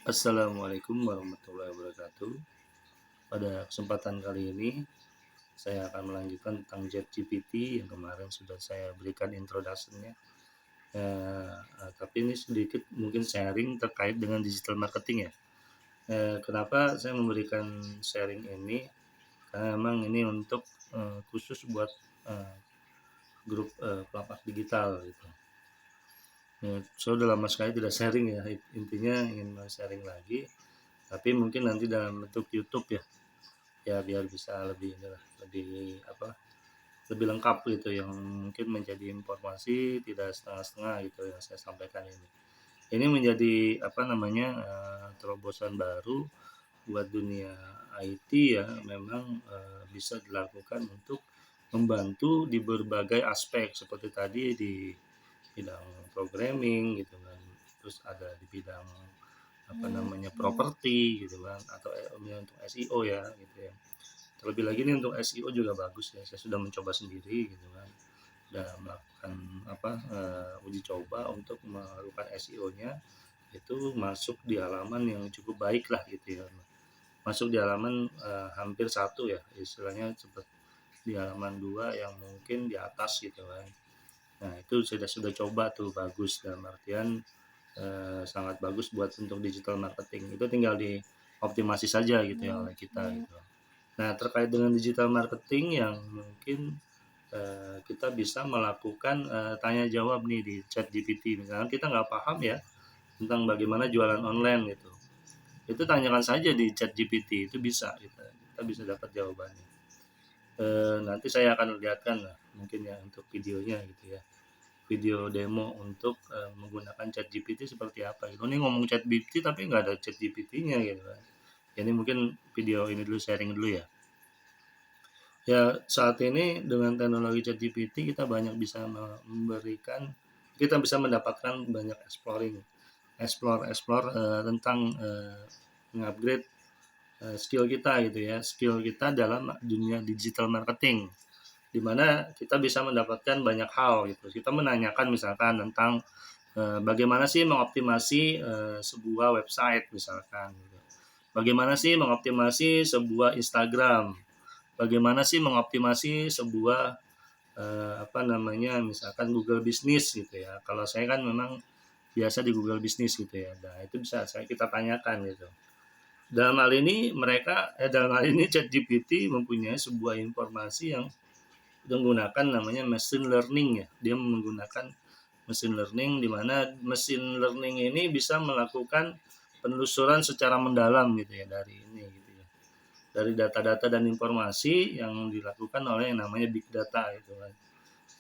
Assalamualaikum warahmatullahi wabarakatuh. Pada kesempatan kali ini, saya akan melanjutkan tentang ChatGPT yang kemarin sudah saya berikan introduction-nya. Tapi ini sedikit mungkin sharing terkait dengan digital marketing ya. Kenapa saya memberikan sharing ini? Karena memang ini untuk khusus buat eh, grup pelapak digital gitu. Ya, saya udah lama sekali tidak sharing ya. Intinya ingin sharing lagi, tapi mungkin nanti dalam bentuk YouTube ya. Ya biar bisa lebih inilah, lebih apa, lebih lengkap gitu, yang mungkin menjadi informasi tidak setengah-setengah gitu yang saya sampaikan ini. Ini menjadi apa namanya, terobosan baru buat dunia IT ya, memang bisa dilakukan untuk membantu di berbagai aspek seperti tadi di bidang programming gitu kan, terus ada di bidang apa namanya properti gitu kan, atau untuk SEO ya gitu ya. Terlebih lagi nih untuk SEO juga bagus ya, saya sudah mencoba sendiri gitu kan, udah melakukan apa, uji coba untuk melakukan SEO-nya, itu masuk di halaman yang cukup baik lah gitu ya, masuk di halaman hampir satu ya, istilahnya seperti di halaman 2 yang mungkin di atas gitu kan. Nah itu sudah coba tuh, bagus dalam artian sangat bagus buat untuk digital marketing, itu tinggal dioptimasi saja gitu ya oleh kita gitu. Nah, terkait dengan digital marketing yang mungkin kita bisa melakukan tanya jawab nih di ChatGPT. Misalnya kita nggak paham ya tentang bagaimana jualan online gitu. Itu tanyakan saja di ChatGPT, itu bisa kita bisa dapat jawabannya. Nanti saya akan lihatkan lah mungkin ya untuk videonya gitu ya. Video demo untuk menggunakan ChatGPT seperti apa gitu. Ini ngomong ChatGPT tapi nggak ada ChatGPT-nya gitu kan. Ini mungkin video ini dulu, sharing dulu ya. Ya, saat ini dengan teknologi ChatGPT kita banyak bisa memberikan, kita bisa mendapatkan banyak explore tentang mengupgrade skill kita gitu ya, skill kita dalam dunia digital marketing, di mana kita bisa mendapatkan banyak hal gitu. Kita menanyakan misalkan tentang bagaimana sih mengoptimasi sebuah website misalkan gitu. Bagaimana sih mengoptimasi sebuah Instagram, bagaimana sih mengoptimasi sebuah apa namanya, misalkan Google Business gitu ya. Kalau saya kan memang biasa di Google Business gitu ya. Nah, itu bisa kita tanyakan gitu. Dalam hal ini ChatGPT mempunyai sebuah informasi yang menggunakan namanya machine learning ya. Dia menggunakan machine learning, di mana machine learning ini bisa melakukan penelusuran secara mendalam gitu ya dari ini gitu ya, dari data-data dan informasi yang dilakukan oleh yang namanya big data gitu kan.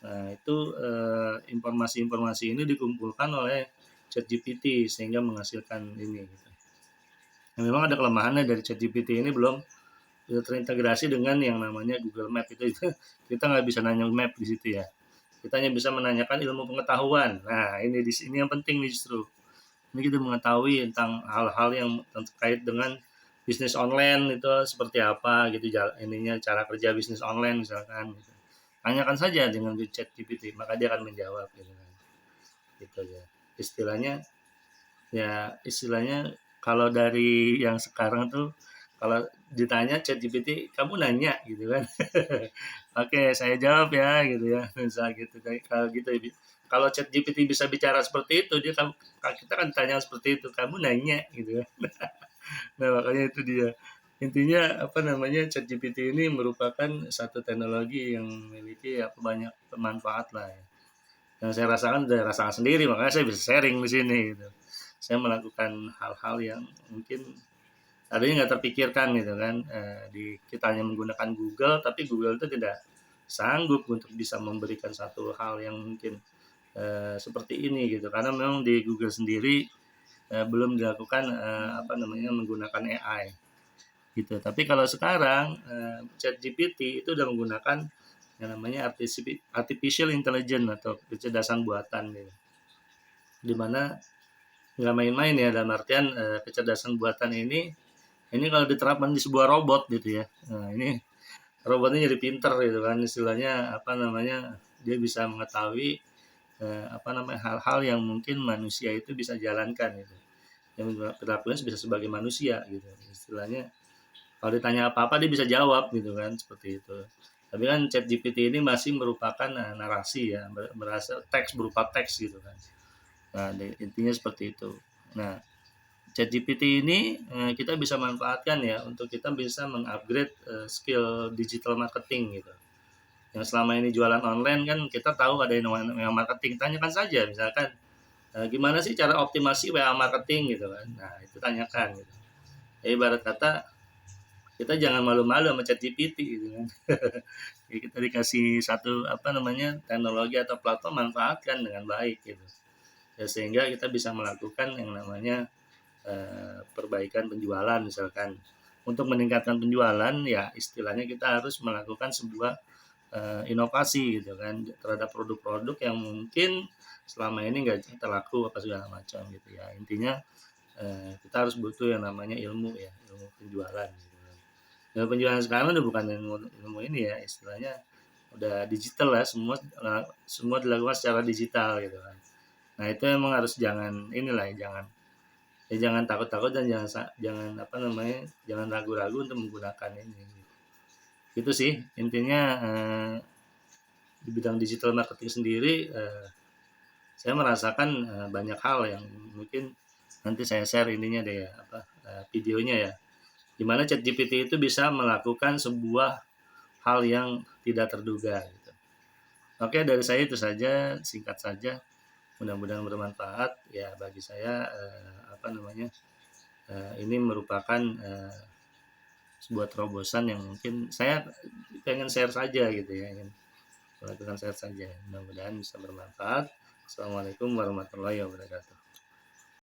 Nah, itu informasi-informasi ini dikumpulkan oleh ChatGPT sehingga menghasilkan ini gitu. Nah, memang ada kelemahannya dari ChatGPT ini, belum terintegrasi dengan yang namanya Google Map itu kita nggak bisa nanya map di situ ya. Kita hanya bisa menanyakan ilmu pengetahuan. Nah, ini di sini yang penting nih justru. Ini kita mengetahui tentang hal-hal yang terkait dengan bisnis online itu seperti apa gitu, ininya cara kerja bisnis online misalkan gitu. Tanyakan saja dengan chat GPT, maka dia akan menjawab gitu kan. Gitu ya. Istilahnya istilahnya kalau dari yang sekarang tuh, kalau ditanya chat GPT, kamu nanya gitu kan. Oke, saya jawab ya gitu ya. Misal gitu. Kalau gitu, kalau chat GPT bisa bicara seperti itu, kita kan tanya seperti itu, kamu nanya gitu kan. Nah, makanya itu dia. Intinya apa namanya, ChatGPT ini merupakan satu teknologi yang memiliki ya banyak bermanfaat lah ya. Yang saya rasakan dari rasakan sendiri, makanya saya bisa sharing di sini gitu. Saya melakukan hal-hal yang mungkin tadinya nggak terpikirkan gitu kan. Kita hanya menggunakan Google, tapi Google itu tidak sanggup untuk bisa memberikan satu hal yang mungkin seperti ini gitu. Karena memang di Google sendiri belum dilakukan apa namanya, menggunakan AI gitu. Tapi kalau sekarang ChatGPT itu udah menggunakan yang namanya artificial intelligence atau kecerdasan buatan gitu. Dimana nggak main-main ya, dalam artian kecerdasan buatan ini kalau diterapkan di sebuah robot gitu ya. Nah, ini robotnya jadi pinter gitu kan, istilahnya apa namanya, dia bisa mengetahui apa namanya, hal-hal yang mungkin manusia itu bisa jalankan gitu. yang perilakunya bisa sebagai manusia gitu. Istilahnya kalau ditanya apa-apa dia bisa jawab gitu kan, seperti itu. Tapi kan ChatGPT ini masih merupakan narasi ya, berasa teks berupa teks gitu kan. Nah, intinya seperti itu. Nah, ChatGPT ini kita bisa manfaatkan ya untuk kita bisa mengupgrade skill digital marketing gitu. Yang selama ini jualan online kan kita tahu ada yang namanya marketing, tanyakan saja misalkan gimana sih cara optimasi WA marketing gitu kan. Nah, itu tanyakan gitu. Ya, ibarat kata kita jangan malu-malu sama ChatGPT gitu kan. Ya, kita dikasih satu apa namanya teknologi atau platform, manfaatkan dengan baik gitu. Ya, sehingga kita bisa melakukan yang namanya perbaikan penjualan misalkan. Untuk meningkatkan penjualan ya istilahnya kita harus melakukan sebuah inovasi gitu kan terhadap produk-produk yang mungkin selama ini nggak terlaku apa segala macam gitu ya. Intinya kita harus butuh yang namanya ilmu ya, ilmu penjualan gitu kan. Ilmu penjualan sekarang udah bukan ilmu ini ya, istilahnya udah digital lah, semua dilakukan secara digital gitu kan. Nah, itu emang harus jangan inilah ya, jangan takut-takut dan jangan apa namanya, jangan ragu-ragu untuk menggunakan ini. Itu sih intinya di bidang digital marketing sendiri saya merasakan banyak hal yang mungkin nanti saya share ininya deh ya, apa videonya ya. Di mana ChatGPT itu bisa melakukan sebuah hal yang tidak terduga gitu. Oke, dari saya itu saja, singkat saja. Mudah-mudahan bermanfaat ya bagi saya apa namanya? Ini merupakan sebuah terobosan yang mungkin saya pengen share saja gitu ya, ingin melakukan share saja. Mudah-mudahan bisa bermanfaat. Assalamualaikum warahmatullahi wabarakatuh.